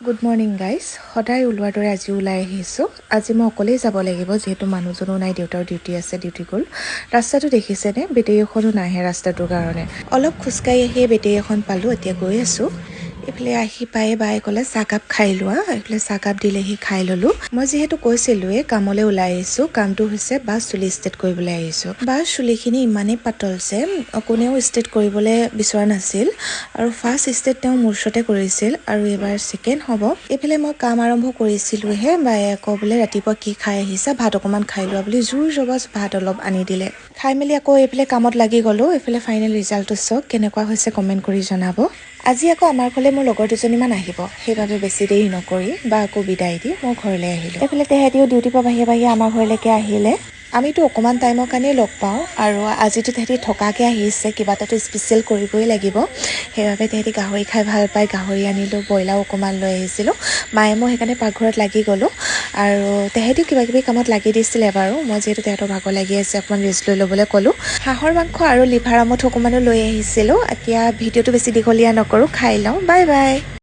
good morning guys সদায় ওলোৱাৰ দৰে আজি ওলাই আহিছোঁ আজি মই অকলেই যাব লাগিব যিহেতু মানুহজনো নাই দেউতাৰ ডিউটি আছে ডিউটি গ'ল ৰাস্তাটো দেখিছেনে বেটেৰী এখনো নাহে ৰাস্তাটোৰ কাৰণে অলপ খোজকাঢ়ি আহিয়ে বেটেৰী এখন পালোঁ এতিয়া গৈ আছোঁ এইফালে আহি পায়ে বায়ে ক'লে চাহকাপ খাই লোৱা এইফালে চাহকাপ দিলেহি খাই ল'লোঁ মই যিহেতু কৈছিলোঁৱে কামলৈ ওলাই আহিছোঁ কামটো হৈছে বা চুলি ষ্ট্ৰেট কৰিবলৈ আহিছোঁ বা চুলিখিনি ইমানেই পাতল যে কোনেও ষ্ট্ৰেট কৰিবলৈ বিচৰা নাছিল আৰু ফাৰ্ষ্ট ষ্টেট তেওঁ মোৰ ওচৰতে কৰিছিল আৰু এইবাৰ ছেকেণ্ড হ'ব এইফালে মই কাম আৰম্ভ কৰিছিলোঁহে বায়ে আকৌ বোলে ৰাতিপুৱা কি খাই আহিছা ভাত অকণমান খাই লোৱা বুলি জোৰ জবজ ভাত অলপ আনি দিলে খাই মেলি আকৌ এইফালে কামত লাগি গ'লোঁ এইফালে ফাইনেল ৰিজাল্টটো চাওক কেনেকুৱা হৈছে কমেণ্ট কৰি জনাব আজি আকৌ আমাৰ ঘৰলৈ মোৰ লগৰ দুজনীমান আহিব সেইবাবে বেছি দেৰি নকৰি বা আকৌ বিদায় দি মই ঘৰলৈ আহিলোঁ এইফালে তেহেঁতিও ডিউটিৰ পৰা বাহিৰে আমাৰ ঘৰলৈকে আহিলে আমিতো অকণমান টাইমৰ কাৰণেই লগ পাওঁ আৰু আজিতো তেহেঁতি থকাকৈ আহিছে কিবা এটাতো স্পেচিয়েল কৰিবই লাগিব সেইবাবে তেহেঁতি গাহৰি খাই ভাল পায় গাহৰি আনিলোঁ ব্ৰইলাৰো অকণমান লৈ আহিছিলোঁ মায়ে মই সেইকাৰণে পাকঘৰত লাগি গ'লোঁ আৰু তেহেঁতিও কিবা কিবি কামত লাগি দিছিলে বাৰু মই যিহেতু তেহেঁতৰ ভাগৰ লাগি আছে অকণমান ৰেষ্ট লৈ ল'বলৈ ক'লোঁ হাঁহৰ মাংস আৰু লিভাৰ আমঠু অকণমানো লৈ আহিছিলোঁ এতিয়া ভিডিঅ'টো বেছি দীঘলীয়া নকৰোঁ খাই লওঁ বাই বাই